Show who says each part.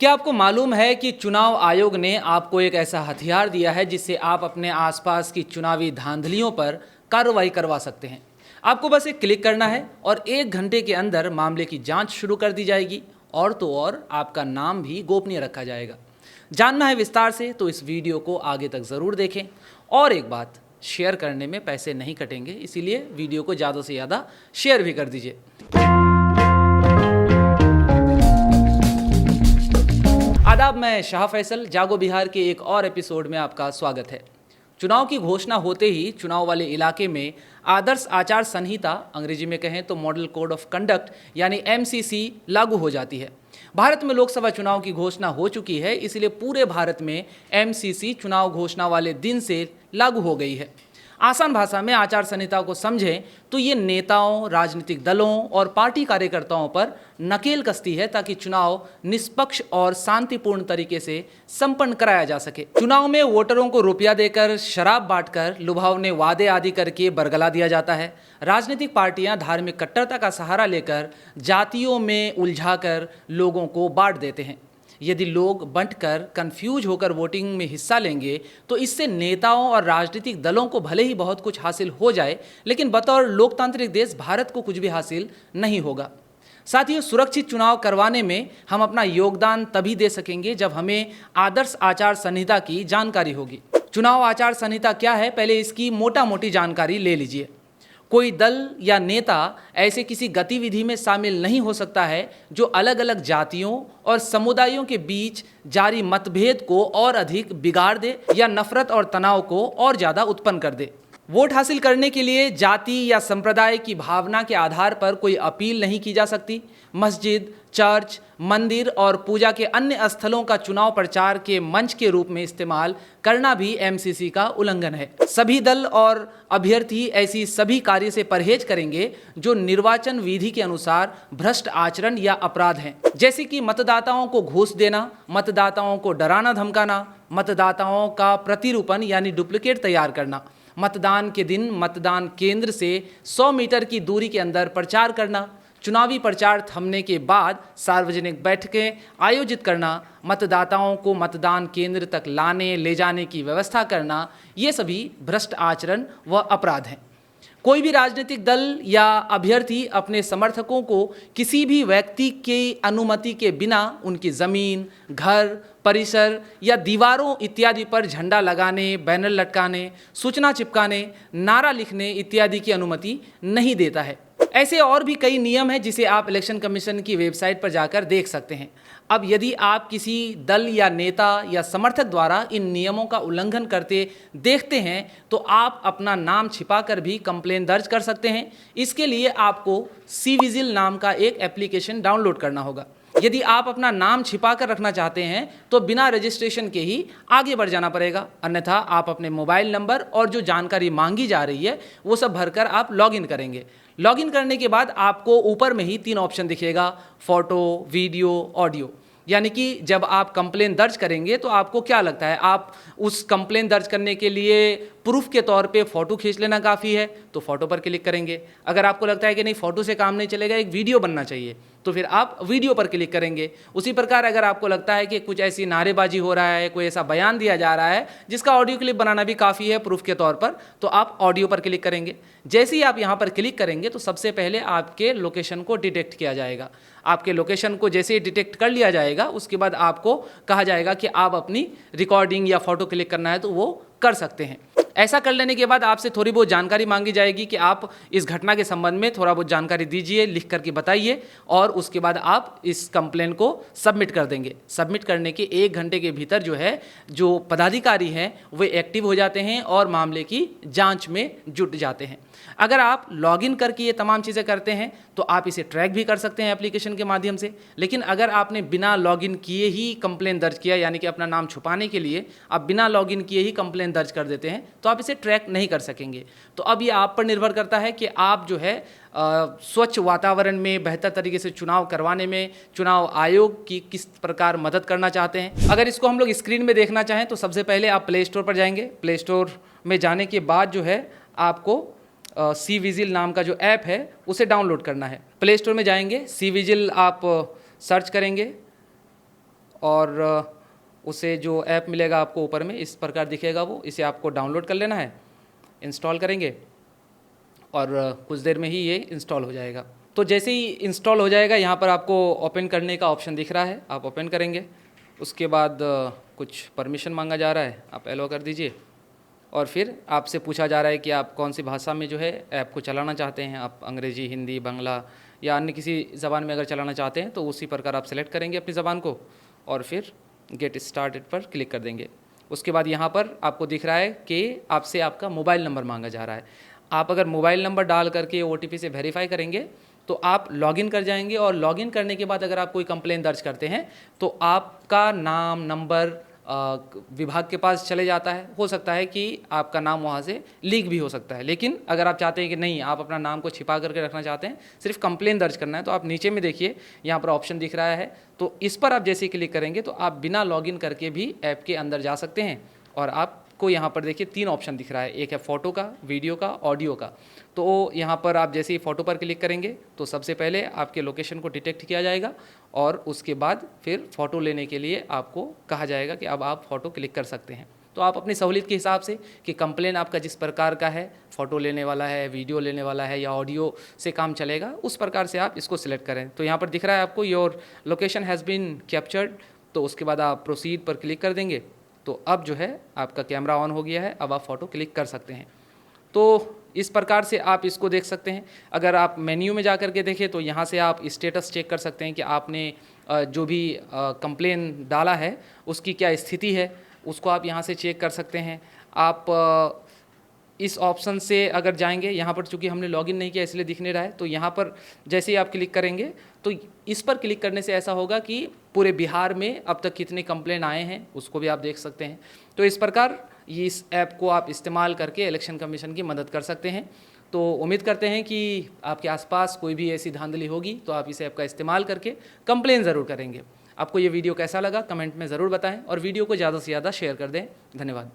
Speaker 1: क्या आपको मालूम है कि चुनाव आयोग ने आपको एक ऐसा हथियार दिया है जिससे आप अपने आसपास की चुनावी धांधलियों पर कार्रवाई करवा सकते हैं। आपको बस एक क्लिक करना है और 1 घंटे के अंदर मामले की जांच शुरू कर दी जाएगी और तो और आपका नाम भी गोपनीय रखा जाएगा। जानना है विस्तार से तो इस वीडियो को आगे तक ज़रूर देखें। और एक बात, शेयर करने में पैसे नहीं कटेंगे, इसीलिए वीडियो को ज़्यादा से ज़्यादा शेयर भी कर दीजिए। आदाब, मैं शाह फैसल जागो बिहार के एक और एपिसोड में आपका स्वागत है। चुनाव की घोषणा होते ही चुनाव वाले इलाके में आदर्श आचार संहिता, अंग्रेजी में कहें तो मॉडल कोड ऑफ कंडक्ट यानी MCC लागू हो जाती है। भारत में लोकसभा चुनाव की घोषणा हो चुकी है, इसलिए पूरे भारत में MCC चुनाव घोषणा वाले दिन से लागू हो गई है। आसान भाषा में आचार संहिता को समझें तो ये नेताओं, राजनीतिक दलों और पार्टी कार्यकर्ताओं पर नकेल कसती है ताकि चुनाव निष्पक्ष और शांतिपूर्ण तरीके से संपन्न कराया जा सके। चुनाव में वोटरों को रुपया देकर, शराब बांटकर, लुभावने वादे आदि करके बरगला दिया जाता है। राजनीतिक पार्टियां धार्मिक कट्टरता का सहारा लेकर जातियों में उलझाकर लोगों को बांट देते हैं। यदि लोग बंटकर कंफ्यूज होकर वोटिंग में हिस्सा लेंगे तो इससे नेताओं और राजनीतिक दलों को भले ही बहुत कुछ हासिल हो जाए, लेकिन बतौर लोकतांत्रिक देश भारत को कुछ भी हासिल नहीं होगा। साथियों, सुरक्षित चुनाव करवाने में हम अपना योगदान तभी दे सकेंगे जब हमें आदर्श आचार संहिता की जानकारी होगी। चुनाव आचार संहिता क्या है, पहले इसकी मोटा मोटी जानकारी ले लीजिए। कोई दल या नेता ऐसे किसी गतिविधि में शामिल नहीं हो सकता है जो अलग अलग जातियों और समुदायों के बीच जारी मतभेद को और अधिक बिगाड़ दे या नफरत और तनाव को और ज़्यादा उत्पन्न कर दे। वोट हासिल करने के लिए जाति या संप्रदाय की भावना के आधार पर कोई अपील नहीं की जा सकती। मस्जिद, चर्च, मंदिर और पूजा के अन्य स्थलों का चुनाव प्रचार के मंच के रूप में इस्तेमाल करना भी MCC का उल्लंघन है। सभी दल और अभ्यर्थी ऐसी सभी कार्य से परहेज करेंगे जो निर्वाचन विधि के अनुसार भ्रष्ट आचरण या अपराध हैं, जैसे कि मतदाताओं को घूस देना, मतदाताओं को डराना धमकाना, मतदाताओं का प्रतिरूपण यानी डुप्लीकेट तैयार करना, मतदान के दिन मतदान केंद्र से 100 मीटर की दूरी के अंदर प्रचार करना, चुनावी प्रचार थमने के बाद सार्वजनिक बैठकें आयोजित करना, मतदाताओं को मतदान केंद्र तक लाने ले जाने की व्यवस्था करना, ये सभी भ्रष्ट आचरण व अपराध हैं। कोई भी राजनीतिक दल या अभ्यर्थी अपने समर्थकों को किसी भी व्यक्ति की अनुमति के बिना उनकी ज़मीन, घर, परिसर या दीवारों इत्यादि पर झंडा लगाने, बैनर लटकाने, सूचना चिपकाने, नारा लिखने इत्यादि की अनुमति नहीं देता है। ऐसे और भी कई नियम हैं जिसे आप इलेक्शन कमीशन की वेबसाइट पर जाकर देख सकते हैं। अब यदि आप किसी दल या नेता या समर्थक द्वारा इन नियमों का उल्लंघन करते देखते हैं तो आप अपना नाम छिपाकर भी कंप्लेन दर्ज कर सकते हैं। इसके लिए आपको CVजिल नाम का एक एप्लीकेशन डाउनलोड करना होगा। यदि आप अपना नाम छिपा कर रखना चाहते हैं तो बिना रजिस्ट्रेशन के ही आगे बढ़ जाना पड़ेगा, अन्यथा आप अपने मोबाइल नंबर और जो जानकारी मांगी जा रही है वो सब भरकर आप लॉगिन करेंगे। लॉगिन करने के बाद आपको ऊपर में ही 3 ऑप्शन दिखेगा, फोटो, वीडियो, ऑडियो। यानी कि जब आप कंप्लेन दर्ज करेंगे तो आपको क्या लगता है, आप उस कंप्लेन दर्ज करने के लिए प्रूफ के तौर पे फ़ोटो खींच लेना काफ़ी है तो फ़ोटो पर क्लिक करेंगे। अगर आपको लगता है कि नहीं फ़ोटो से काम नहीं चलेगा, एक वीडियो बनना चाहिए, तो फिर आप वीडियो पर क्लिक करेंगे। उसी प्रकार अगर आपको लगता है कि कुछ ऐसी नारेबाजी हो रहा है, कोई ऐसा बयान दिया जा रहा है जिसका ऑडियो क्लिप बनाना भी काफ़ी है प्रूफ के तौर पर, तो आप ऑडियो पर क्लिक करेंगे। जैसे ही आप यहाँ पर क्लिक करेंगे तो सबसे पहले आपके लोकेशन को डिटेक्ट किया जाएगा। आपके लोकेशन को जैसे ही डिटेक्ट कर लिया जाएगा उसके बाद आपको कहा जाएगा कि आप अपनी रिकॉर्डिंग या फ़ोटो क्लिक करना है तो वो कर सकते हैं। ऐसा कर लेने के बाद आपसे थोड़ी बहुत जानकारी मांगी जाएगी कि आप इस घटना के संबंध में थोड़ा बहुत जानकारी दीजिए, लिख करके बताइए, और उसके बाद आप इस कंप्लेन को सबमिट कर देंगे। सबमिट करने के 1 घंटे के भीतर जो पदाधिकारी हैं वे एक्टिव हो जाते हैं और मामले की जांच में जुट जाते हैं। अगर आप लॉगिन करके ये तमाम चीज़ें करते हैं तो आप इसे ट्रैक भी कर सकते हैं एप्लीकेशन के माध्यम से। लेकिन अगर आपने बिना लॉगिन किए ही कंप्लेन दर्ज किया, यानी कि अपना नाम छुपाने के लिए आप बिना लॉगिन किए ही कंप्लेन दर्ज कर देते हैं, तो आप इसे ट्रैक नहीं कर सकेंगे। तो अब ये आप पर निर्भर करता है कि आप स्वच्छ वातावरण में बेहतर तरीके से चुनाव करवाने में चुनाव आयोग की किस प्रकार मदद करना चाहते हैं। अगर इसको हम लोग स्क्रीन में देखना चाहें तो सबसे पहले आप प्ले स्टोर पर जाएंगे। प्ले स्टोर में जाने के बाद आपको CVजिल नाम का जो ऐप है उसे डाउनलोड करना है। प्ले स्टोर में जाएंगे, CVजिल आप सर्च करेंगे और उसे जो ऐप मिलेगा आपको ऊपर में इस प्रकार दिखेगा, वो इसे आपको डाउनलोड कर लेना है, इंस्टॉल करेंगे और कुछ देर में ही ये इंस्टॉल हो जाएगा। तो जैसे ही इंस्टॉल हो जाएगा यहाँ पर आपको ओपन करने का ऑप्शन दिख रहा है, आप ओपन करेंगे। उसके बाद कुछ परमिशन मांगा जा रहा है, आप एलो कर दीजिए और फिर आपसे पूछा जा रहा है कि आप कौन सी भाषा में जो है ऐप को चलाना चाहते हैं। आप अंग्रेज़ी, हिंदी, बांग्ला या अन्य किसी ज़बान में अगर चलाना चाहते हैं तो उसी प्रकार आप सेलेक्ट करेंगे अपनी ज़बान को और फिर गेट स्टार्टेड पर क्लिक कर देंगे। उसके बाद यहाँ पर आपको दिख रहा है कि आपसे आपका मोबाइल नंबर मांगा जा रहा है। आप अगर मोबाइल नंबर डाल करके OTP से वेरीफाई करेंगे तो आप लॉगिन कर जाएंगे और लॉगिन करने के बाद अगर आप कोई कंप्लेन दर्ज करते हैं तो आपका नाम, नंबर विभाग के पास चले जाता है। हो सकता है कि आपका नाम वहाँ से लीक भी हो सकता है, लेकिन अगर आप चाहते हैं कि नहीं, आप अपना नाम को छिपा करके रखना चाहते हैं, सिर्फ कंप्लेन दर्ज करना है, तो आप नीचे में देखिए यहाँ पर ऑप्शन दिख रहा है, तो इस पर आप जैसे ही क्लिक करेंगे तो आप बिना लॉगिन करके भी ऐप के अंदर जा सकते हैं। और आपको यहाँ पर देखिए 3 ऑप्शन दिख रहा है, एक है फ़ोटो का, वीडियो का, ऑडियो का। तो यहाँ पर आप जैसे ही फ़ोटो पर क्लिक करेंगे तो सबसे पहले आपके लोकेशन को डिटेक्ट किया जाएगा और उसके बाद फिर फ़ोटो लेने के लिए आपको कहा जाएगा कि अब आप फ़ोटो क्लिक कर सकते हैं। तो आप अपनी सहूलियत के हिसाब से कि कंप्लेन आपका जिस प्रकार का है, फ़ोटो लेने वाला है, वीडियो लेने वाला है या ऑडियो से काम चलेगा, उस प्रकार से आप इसको सिलेक्ट करें। तो यहाँ पर दिख रहा है आपको your location has been captured, तो उसके बाद आप प्रोसीड पर क्लिक कर देंगे। तो अब जो है आपका कैमरा ऑन हो गया है, अब आप फ़ोटो क्लिक कर सकते हैं। तो इस प्रकार से आप इसको देख सकते हैं। अगर आप मेन्यू में जा कर के देखें तो यहाँ से आप स्टेटस चेक कर सकते हैं कि आपने जो भी कंप्लेन डाला है उसकी क्या स्थिति है, उसको आप यहाँ से चेक कर सकते हैं। आप इस ऑप्शन से अगर जाएंगे, यहाँ पर चूँकि हमने लॉगिन नहीं किया इसलिए दिख नहीं रहा है, तो यहाँ पर जैसे ही आप क्लिक करेंगे तो इस पर क्लिक करने से ऐसा होगा कि पूरे बिहार में अब तक कितने कंप्लेन आए हैं उसको भी आप देख सकते हैं। तो इस प्रकार इस ऐप को आप इस्तेमाल करके इलेक्शन कमीशन की मदद कर सकते हैं। तो उम्मीद करते हैं कि आपके आसपास कोई भी ऐसी धांधली होगी तो आप इस ऐप का इस्तेमाल करके कंप्लेन ज़रूर करेंगे। आपको ये वीडियो कैसा लगा कमेंट में ज़रूर बताएं और वीडियो को ज़्यादा से ज़्यादा शेयर कर दें। धन्यवाद।